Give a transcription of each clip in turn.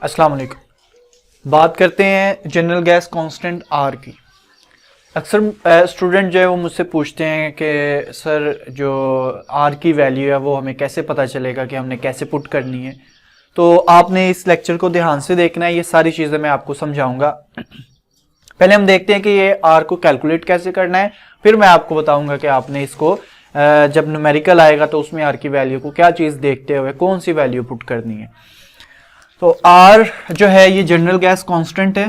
अस्सलाम वालेकुम। बात करते हैं जनरल गैस कांस्टेंट आर की। अक्सर स्टूडेंट जो है वो मुझसे पूछते हैं कि सर जो आर की वैल्यू है वो हमें कैसे पता चलेगा कि हमने कैसे पुट करनी है। तो आपने इस लेक्चर को ध्यान से देखना है, ये सारी चीज़ें मैं आपको समझाऊंगा। पहले हम देखते हैं कि ये आर को कैलकुलेट कैसे करना है, फिर मैं आपको बताऊंगा कि आपने इसको जब न्यूमेरिकल आएगा तो उसमें आर की वैल्यू को क्या चीज़ देखते हुए कौन सी वैल्यू पुट करनी है। तो आर जो है ये जनरल गैस कांस्टेंट है,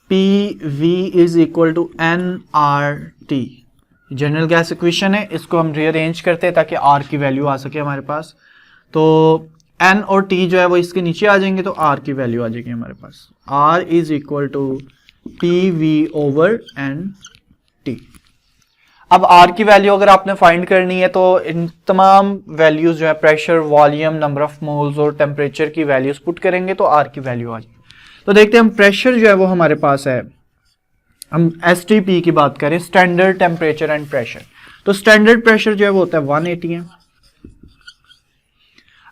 P V is equal to n R T. General gas equation है, इसको हम रीअरेंज करते हैं ताकि आर की वैल्यू आ सके हमारे पास। तो एन और टी जो है वो इसके नीचे आ जाएंगे तो आर की वैल्यू आ जाएगी हमारे पास। R is equal to P V over N T. अब आर की वैल्यू अगर आपने फाइंड करनी है तो इन तमाम वैल्यूज जो है pressure, volume, number of moles और टेम्परेचर की वैल्यूज पुट करेंगे तो आर की वैल्यू आ जाएगी। तो देखते हैं हम प्रेशर जो है वो हमारे पास है, हम एसटीपी की बात करें, स्टैंडर्ड टेम्परेचर एंड प्रेशर। तो स्टैंडर्ड प्रेशर जो है वो होता है 1 atm।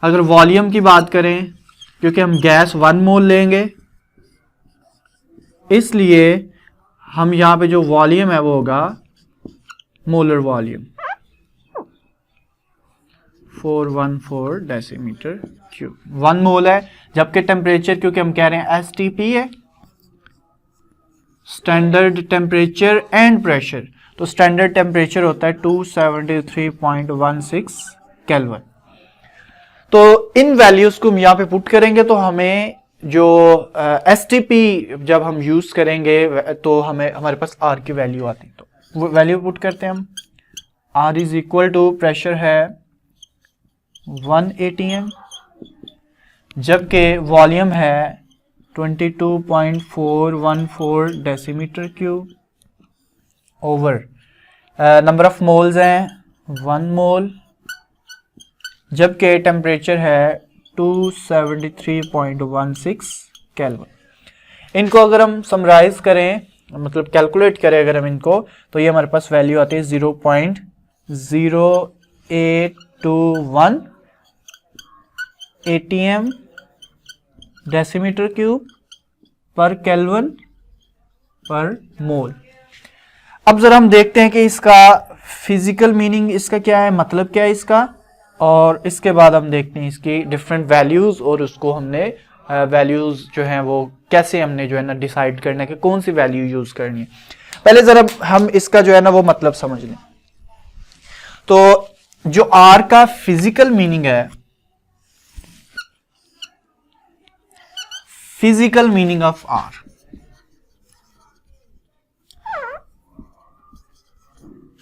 अगर वॉल्यूम की बात करें, क्योंकि हम गैस 1 मोल लेंगे इसलिए हम यहां पे जो वॉल्यूम है वो होगा मोलर वॉल्यूम 414 डेसीमीटर क्यूब। 1 मोल है, जबकि टेम्परेचर क्योंकि हम कह रहे हैं एसटीपी है, स्टैंडर्ड टेम्परेचर एंड प्रेशर। तो स्टैंडर्ड टेम्परेचर होता है 273.16 केल्विन। तो इन वैल्यूज को हम यहां पे पुट करेंगे तो हमें जो एसटीपी जब हम यूज करेंगे तो हमें हमारे पास आर की वैल्यू आती है। तो वो वैल्यू पुट करते हैं हम। R is equal to pressure है 1 atm, जबकि वॉल्यूम है 22.414 decimetre cube over number of moles हैं 1 मोल, जबकि टेम्परेचर है 273.16 केल्विन। इनको अगर हम समराइज करें, मतलब कैलकुलेट करें अगर हम इनको, तो ये हमारे पास वैल्यू आती है 0.0821 atm डेसीमीटर क्यूब पर केल्विन पर मोल। अब जरा हम देखते हैं कि इसका फिजिकल मीनिंग इसका क्या है, मतलब क्या है इसका, और इसके बाद हम देखते हैं इसकी डिफरेंट वैल्यूज और उसको हमने वैल्यूज जो हैं वो कैसे हमने जो है ना डिसाइड करना है कि कौन सी वैल्यू यूज करनी है। पहले जरा हम इसका जो है ना वो मतलब समझ लें। तो जो आर का फिजिकल मीनिंग है, physical meaning of R,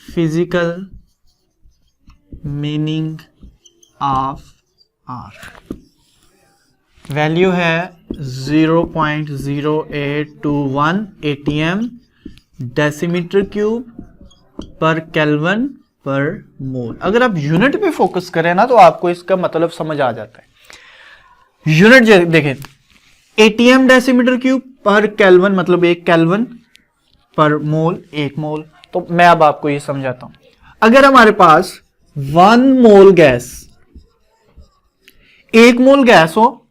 physical meaning of R value है 0.0821 atm डेसीमीटर क्यूब पर केल्विन पर मोल। अगर आप यूनिट पे फोकस करें ना तो आपको इसका मतलब समझ आ जाता है। यूनिट देखें, atm डेसीमीटर क्यूब पर केल्विन मतलब 1 केल्विन पर मोल 1 मोल। तो मैं अब आपको ये समझाता हूं। अगर हमारे पास 1 मोल गैस, 1 मोल गैस हो,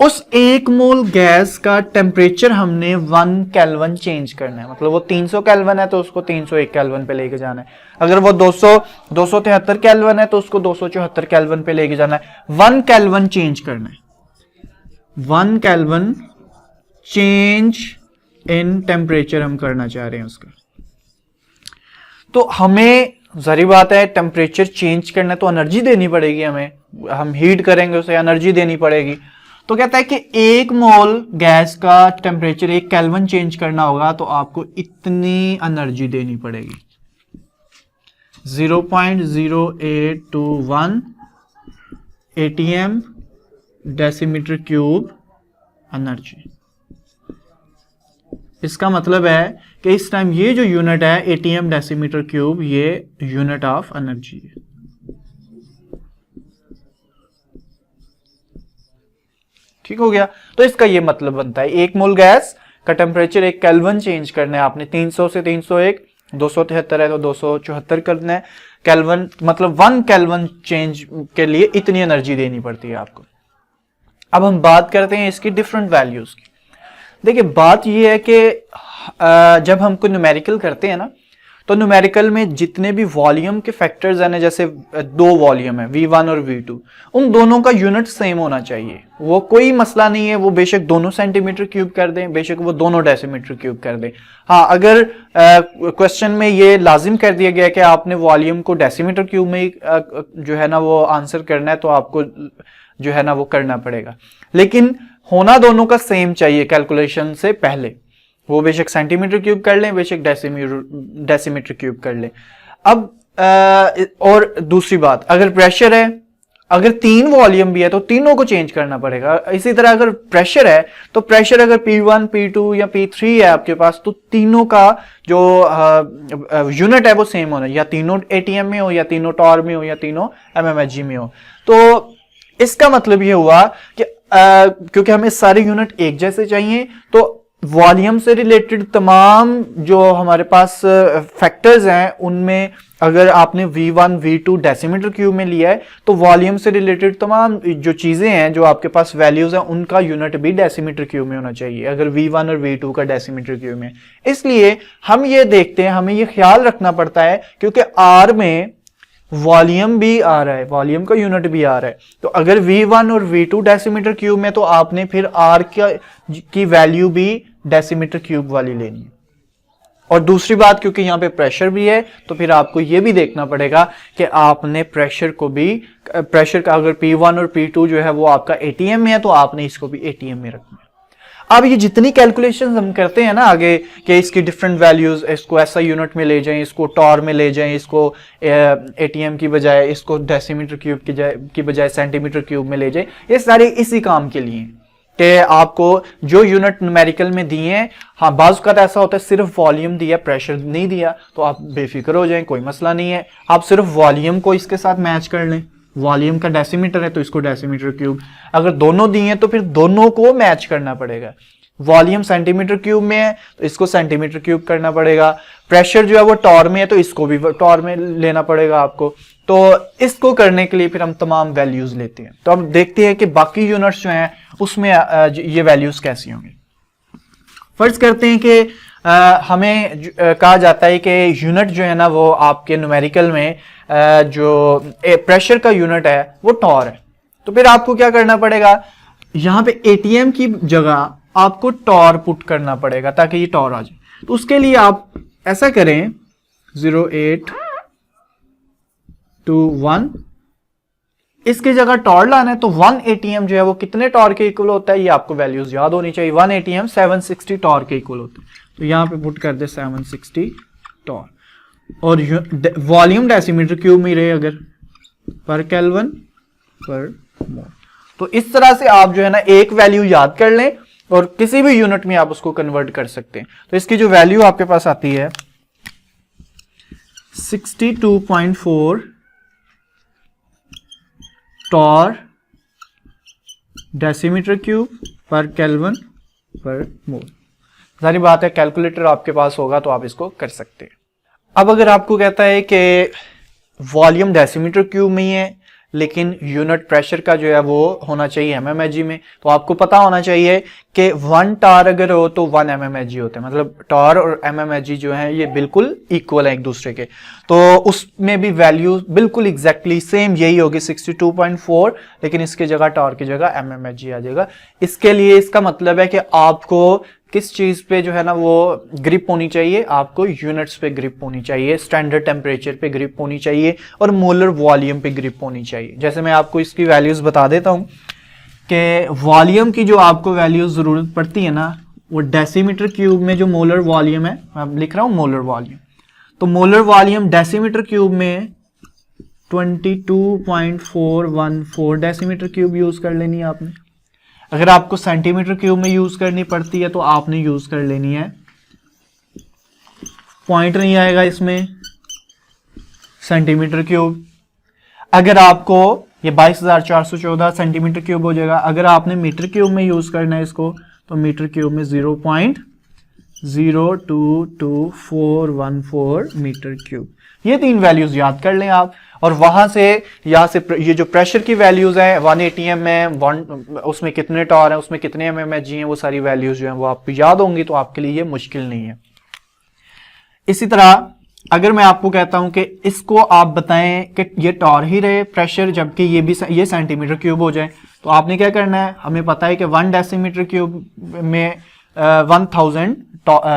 उस 1 मोल गैस का टेम्परेचर हमने 1 केल्विन चेंज करना है। मतलब वो 300 केल्विन है तो उसको 301 केल्विन पे लेके जाना है। अगर वो 273 केल्विन है तो उसको 274 केल्विन पे लेके जाना है। 1 केल्विन चेंज करना है, 1 केल्विन चेंज इन टेम्परेचर हम करना चाह रहे हैं उसका। तो हमें जारी बात है टेम्परेचर चेंज करना तो एनर्जी देनी पड़ेगी हमें, हम हीट करेंगे उसे एनर्जी देनी पड़ेगी। तो कहता है कि 1 मोल गैस का टेम्परेचर 1 केल्विन चेंज करना होगा तो आपको इतनी एनर्जी देनी पड़ेगी, 0.0821 atm डेसीमीटर क्यूब एनर्जी। इसका मतलब है कि इस टाइम ये जो यूनिट है atm डेसीमीटर क्यूब, ये यूनिट ऑफ एनर्जी है। ठीक हो गया। तो इसका ये मतलब बनता है 1 मोल गैस का टेम्परेचर 1 केल्विन चेंज करना है आपने, 300 से 301, 273 है तो 274 करना है केल्विन, मतलब 1 केल्विन चेंज के लिए इतनी एनर्जी देनी पड़ती है आपको। अब हम बात करते हैं इसकी डिफरेंट वैल्यूज की। देखिए बात ये है कि जब हम कोई न्यूमेरिकल करते हैं ना, तो न्यूमेरिकल में जितने भी वॉल्यूम के फैक्टर्स हैं ना, जैसे दो वॉल्यूम है V1 और V2, उन दोनों का यूनिट सेम होना चाहिए। वो कोई मसला नहीं है, वो बेशक दोनों सेंटीमीटर क्यूब कर दें, बेशक वो दोनों डेसीमीटर क्यूब कर दें। हाँ, अगर क्वेश्चन में ये लाजिम कर दिया गया कि आपने वॉल्यूम को डेसीमीटर क्यूब में ही जो है ना वो आंसर करना है, तो आपको जो है ना वो करना पड़ेगा, लेकिन होना दोनों का सेम चाहिए कैलकुलेशन से पहले। वो बेशक सेंटीमीटर क्यूब कर लें, बेशक डेसीमीटर क्यूब कर लें। अब और दूसरी बात, अगर प्रेशर है, अगर 3 वॉल्यूम भी है तो तीनों को चेंज करना पड़ेगा। इसी तरह अगर प्रेशर है तो प्रेशर अगर P1, P2 या P3 है आपके पास, तो तीनों का जो यूनिट है वो सेम होना, या तीनों ATM में हो, या तीनों टॉर में हो, या तीनों MMHg में हो। तो इसका मतलब ये हुआ कि क्योंकि हमें सारे यूनिट एक जैसे चाहिए, तो वॉल्यूम से रिलेटेड तमाम जो हमारे पास फैक्टर्स हैं, उनमें अगर आपने V1, V2 डेसीमीटर क्यूब में लिया है, तो वॉल्यूम से रिलेटेड तमाम जो चीजें हैं, जो आपके पास वैल्यूज हैं, उनका यूनिट भी डेसीमीटर क्यूब में होना चाहिए, अगर V1 और V2 का डेसीमीटर क्यूब में। इसलिए हम ये देखते हैं, हमें ये ख्याल रखना पड़ता है, क्योंकि R में वॉल्यूम भी आ रहा है, वॉल्यूम का यूनिट भी आ रहा है, तो अगर V1 और V2 डेसीमीटर क्यूब में, तो आपने फिर R की वैल्यू भी डेसीमीटर क्यूब वाली लेनी है। और दूसरी बात, क्योंकि यहाँ पे प्रेशर भी है, तो फिर आपको ये भी देखना पड़ेगा कि आपने प्रेशर को भी, प्रेशर का अगर P1 और P2 जो है वो आपका ATM में है, तो आपने इसको भी ATM में रखना है। अब ये जितनी कैलकुलेशंस हम करते हैं ना आगे, कि इसकी डिफरेंट वैल्यूज, इसको ऐसा यूनिट में ले जाएं, इसको टॉर में ले जाएं, इसको ATM की बजाय, इसको डेसीमीटर क्यूब की बजाय सेंटीमीटर क्यूब में ले जाएं, ये सारे इसी काम के लिए कि आपको जो यूनिट न्यूमेरिकल में दिए हैं, हाँ बाज़ का ऐसा होता है सिर्फ वॉल्यूम दिया, प्रेशर नहीं दिया, तो आप बेफिक्र हो जाएं, कोई मसला नहीं है, आप सिर्फ वॉल्यूम को इसके साथ मैच कर लें। वॉल्यूम का डेसीमीटर है तो इसको डेसीमीटर क्यूब, अगर दोनों दिए हैं तो फिर दोनों को मैच करना पड़ेगा। वॉल्यूम सेंटीमीटर क्यूब में है तो इसको सेंटीमीटर क्यूब करना पड़ेगा, प्रेशर जो है वो टॉर में है तो इसको भी टॉर में लेना पड़ेगा आपको। तो इसको करने के लिए फिर हम तमाम वैल्यूज लेते हैं। तो अब देखते हैं कि बाकी यूनिट्स जो हैं उसमें ये वैल्यूज कैसी होंगी। फर्ज करते हैं कि हमें कहा जाता है कि यूनिट जो है ना वो आपके न्यूमेरिकल में जो प्रेशर का यूनिट है वो टॉर है। तो फिर आपको क्या करना पड़ेगा, यहाँ पे ATM की जगह आपको टॉर पुट करना पड़ेगा ताकि ये टॉर आ जाए। तो उसके लिए आप ऐसा करें 0821, इसकी जगह टॉर लाना है, तो 1 ATM जो है वो कितने टॉर के इक्वल होता है, ये आपको वैल्यूज याद होनी चाहिए। 1 ATM 760 टॉर के इक्वल होता है, तो यहां पे पुट कर दे 760 टॉर। और वॉल्यूम डेसीमीटर क्यूब में रहे अगर पर केल्विन पर मोल। तो इस तरह से आप जो है ना एक वैल्यू याद कर लें और किसी भी यूनिट में आप उसको कन्वर्ट कर सकते हैं। तो इसकी जो वैल्यू आपके पास आती है 62.4 टॉर डेसीमीटर क्यूब पर केल्विन पर मोल। सारी बात है, कैलकुलेटर आपके पास होगा तो आप इसको कर सकते हैं। अब अगर आपको कहता है कि वॉल्यूम डेसीमीटर क्यूब में ही है लेकिन यूनिट प्रेशर का जो है वो होना चाहिए mmHg में, तो आपको पता होना चाहिए कि 1 टार अगर हो तो 1 mmHg होता है, मतलब टार और mmHg जो है ये बिल्कुल इक्वल है एक दूसरे के। तो उसमें भी वैल्यू बिल्कुल एग्जैक्टली सेम यही होगी 62.4, लेकिन इसकी जगह टार की जगह mmHg आ जाएगा। इसके लिए इसका मतलब है कि आपको किस चीज पे जो है ना वो ग्रिप होनी चाहिए, आपको यूनिट्स पे ग्रिप होनी चाहिए, स्टैंडर्ड टेम्परेचर पे ग्रिप होनी चाहिए और मोलर वॉल्यूम पे ग्रिप होनी चाहिए। जैसे मैं आपको इसकी वैल्यूज बता देता हूं कि वॉल्यूम की जो आपको वैल्यूज जरूरत पड़ती है ना, वो डेसीमीटर क्यूब में जो मोलर वॉल्यूम है, मैं लिख रहा हूं मोलर वॉल्यूम, तो मोलर वॉल्यूम डेसीमीटर क्यूब में 22.414 डेसीमीटर क्यूब यूज कर लेनी है आपने। अगर आपको सेंटीमीटर क्यूब में यूज करनी पड़ती है तो आपने यूज कर लेनी है, पॉइंट नहीं आएगा इसमें, सेंटीमीटर क्यूब। अगर आपको ये 22,414 सेंटीमीटर क्यूब हो जाएगा। अगर आपने मीटर क्यूब में यूज करना है इसको तो मीटर क्यूब में 0.02214 मीटर क्यूब। ये 3 वैल्यूज याद कर लें आप, और वहां से यहाँ से ये जो प्रेशर की वैल्यूज हैं 1 atm है, उसमें कितने टॉर है, उसमें कितने mmHg हैं, वो सारी वैल्यूज जो हैं वो आपको याद होंगी, तो आपके लिए ये मुश्किल नहीं है। इसी तरह अगर मैं आपको कहता हूं कि इसको आप बताएं कि ये टॉर ही रहे प्रेशर, जबकि ये सेंटीमीटर क्यूब हो जाए, तो आपने क्या करना है, हमें पता है कि 1 डेसीमीटर क्यूब में 1000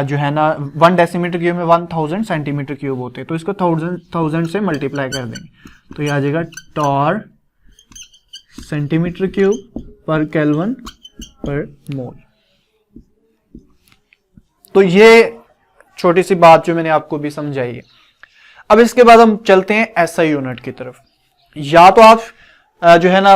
जो है ना, 1 डेसीमीटर क्यूब में 1000 सेंटीमीटर क्यूब होते हैं, तो इसको 1000 से मल्टीप्लाई कर देंगे, तो ये आ जाएगा टॉर सेंटीमीटर क्यूब पर केल्विन पर मोल। तो ये छोटी सी बात जो मैंने आपको भी समझाई है। अब इसके बाद हम चलते हैं एसआई यूनिट की तरफ। या तो आप जो है ना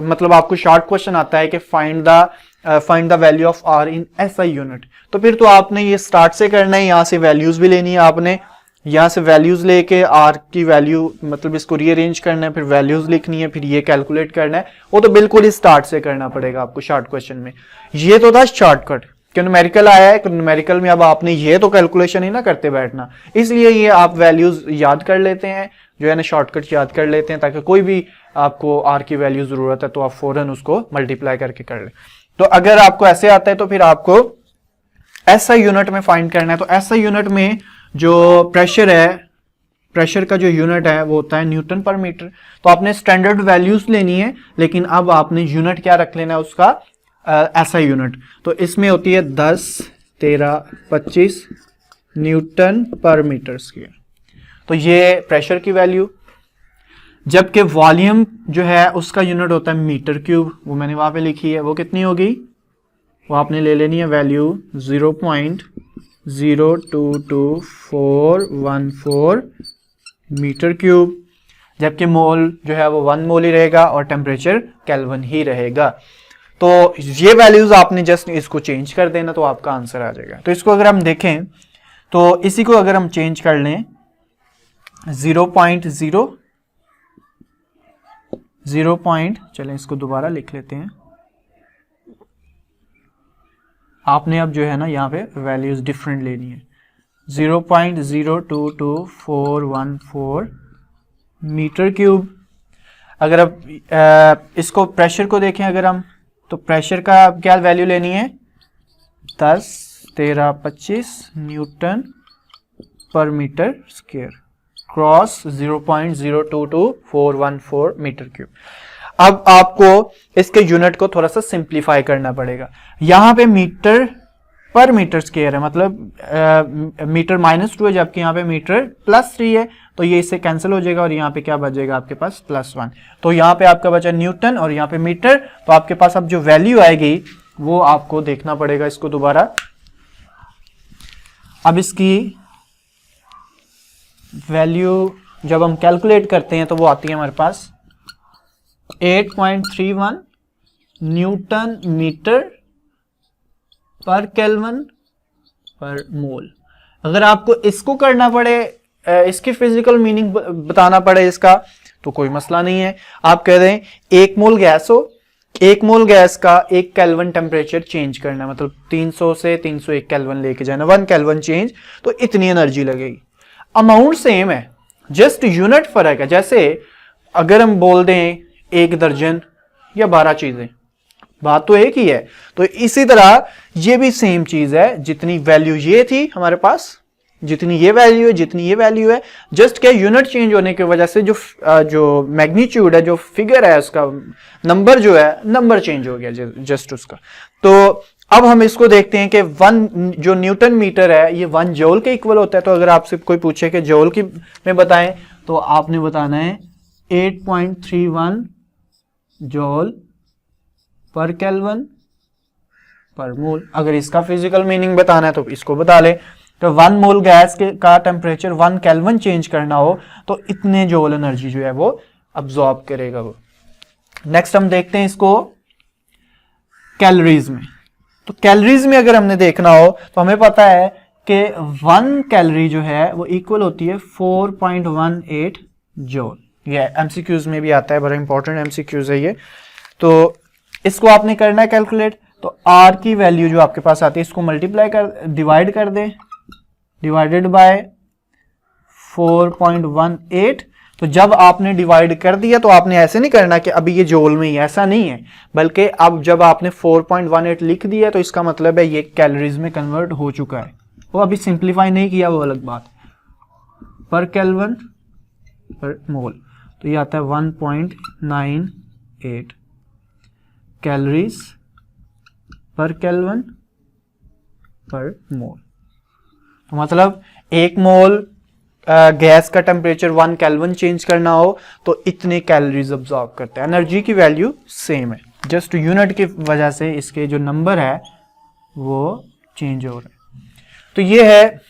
मतलब आपको शॉर्ट क्वेश्चन आता है कि find the value of R in SI unit, तो फिर तो आपने ये स्टार्ट से करना है, यहां से वैल्यूज भी लेनी है आपने, यहां से वैल्यूज लेके आर की वैल्यू मतलब इसको रीअरेंज करना है, फिर वैल्यूज लिखनी है, फिर ये कैलकुलेट करना है, वो तो बिल्कुल ही स्टार्ट से करना पड़ेगा आपको शॉर्ट क्वेश्चन में। ये तो था शॉर्टकट कि न्यूमेरिकल आया है, न्यूमेरिकल में अब आपने ये तो कैलकुलेशन ही ना करते बैठना, इसलिए ये आप वैल्यूज याद कर लेते हैं, जो है ना शॉर्टकट याद कर लेते हैं, ताकि कोई भी आपको आर की वैल्यू जरूरत है तो आप फौरन उसको मल्टीप्लाई करके कर ले। तो अगर आपको ऐसे आता है तो फिर आपको एसआई यूनिट में फाइंड करना है। तो एसआई यूनिट में जो प्रेशर है, प्रेशर का जो यूनिट है वो होता है न्यूटन पर मीटर। तो आपने स्टैंडर्ड वैल्यूज लेनी है, लेकिन अब आपने यूनिट क्या रख लेना है उसका, एसआई यूनिट। तो इसमें होती है 10, 13, 25 न्यूटन पर मीटर स्क्वायर। तो ये प्रेशर की वैल्यू, जबकि वॉल्यूम जो है उसका यूनिट होता है मीटर क्यूब, वो मैंने वहां पे लिखी है, वो कितनी होगी, वो आपने ले लेनी है वैल्यू 0.022414 मीटर क्यूब, जबकि मोल जो है वो 1 मोल ही रहेगा और टेम्परेचर केल्विन ही रहेगा। तो ये वैल्यूज आपने जस्ट इसको चेंज कर देना तो आपका आंसर आ जाएगा। तो इसको अगर हम देखें तो इसी को अगर हम चेंज कर लें 0.0 चलें इसको दोबारा लिख लेते हैं। आपने अब जो है ना यहाँ पे वैल्यूज डिफरेंट लेनी है, 0.022414 मीटर क्यूब। अगर अब इसको प्रेशर को देखें अगर हम, तो प्रेशर का क्या वैल्यू लेनी है, 10, 13, 25 न्यूटन पर metre square cross 0.022414 metre cube. अब आपको इसके यूनिट को थोड़ा सा सिंप्लीफाई करना पड़ेगा। यहां पे मीटर पर मीटर स्क्वायर है, मतलब मीटर -2 है, जबकि यहाँ पे मीटर +3 है, तो ये इससे कैंसिल हो जाएगा और यहाँ पे क्या बचेगा आपके पास +1। तो यहाँ पे आपका बचा न्यूटन और यहाँ पे मीटर। तो आपके पास अब जो वैल्यू आएगी वो आपको देखना पड़ेगा इसको दोबारा। अब इसकी वैल्यू जब हम कैलकुलेट करते हैं तो वो आती है हमारे पास 8.31 न्यूटन मीटर पर केल्विन पर मोल। अगर आपको इसको करना पड़े, इसकी फिजिकल मीनिंग बताना पड़े इसका, तो कोई मसला नहीं है। आप कह दें 1 मोल गैस हो, 1 मोल गैस का 1 केल्विन टेम्परेचर चेंज करना, मतलब 300 से 301 केल्विन लेके जाना, 1 केल्विन चेंज, तो इतनी एनर्जी लगेगी। अमाउंट सेम है, जस्ट यूनिट फर्क है। जैसे अगर हम बोल दें 1 दर्जन या 12 चीजें, बात तो एक ही है। तो इसी तरह ये भी सेम चीज है, जितनी वैल्यू ये थी हमारे पास, जितनी ये वैल्यू है, जितनी ये वैल्यू है, जस्ट क्या यूनिट चेंज होने की वजह से जो मैग्नीट्यूड है, जो फिगर है, उसका नंबर जो है, नंबर चेंज हो गया जस्ट उसका। तो अब हम इसको देखते हैं कि 1 जो न्यूटन मीटर है ये 1 जूल के इक्वल होता है। तो अगर आपसे कोई पूछे कि जूल की में बताएं, तो आपने बताना है 8.31 जूल पर केल्विन पर मोल। अगर इसका फिजिकल मीनिंग बताना है तो इसको बता ले। तो 1 मोल गैस का टेम्परेचर 1 केल्विन चेंज करना हो तो इतने जूल एनर्जी जो है वो अब्सॉर्ब करेगा वो। नेक्स्ट हम देखते हैं इसको कैलोरीज में। तो कैलोरीज में अगर हमने देखना हो तो हमें पता है कि 1 कैलोरी जो है वो इक्वल होती है 4.18 जूल। ये एमसीक्यूज में भी आता है, बड़ा इंपॉर्टेंट एमसीक्यूज है ये। तो इसको आपने करना है कैलकुलेट। तो आर की वैल्यू जो आपके पास आती है इसको मल्टीप्लाई कर, डिवाइड कर दें, डिवाइडेड बाय 4.18। तो जब आपने डिवाइड कर दिया तो आपने ऐसे नहीं करना कि अभी ये जूल में ही, ऐसा नहीं है, बल्कि अब जब आपने 4.18 लिख दिया तो इसका मतलब है ये कैलोरीज में कन्वर्ट हो चुका है। वो अभी सिंप्लीफाई नहीं किया, वो अलग बात। पर केल्विन पर मोल, तो ये आता है 1.98 कैलोरीज पर केल्विन पर मोल। तो मतलब 1 मोल गैस का टेम्परेचर 1 केल्विन चेंज करना हो तो इतने कैलोरीज अब्सॉर्ब करता है। एनर्जी की वैल्यू सेम है, जस्ट यूनिट की वजह से इसके जो नंबर है वो चेंज हो रहा है। तो ये है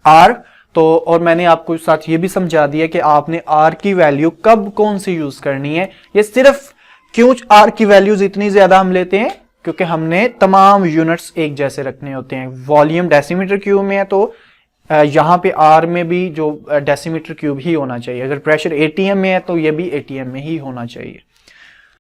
आर। तो और मैंने आपको साथ ये भी समझा दिया कि आपने आर की वैल्यू कब कौन सी यूज करनी है। ये सिर्फ क्यों आर की वैल्यूज इतनी ज्यादा हम लेते हैं, क्योंकि हमने तमाम यूनिट्स एक जैसे रखने होते हैं। वॉल्यूम डेसीमीटर क्यूब में है तो यहाँ पे आर में भी जो डेसीमीटर क्यूब ही होना चाहिए। अगर प्रेशर एटीएम में है तो ये भी एटीएम में ही होना चाहिए।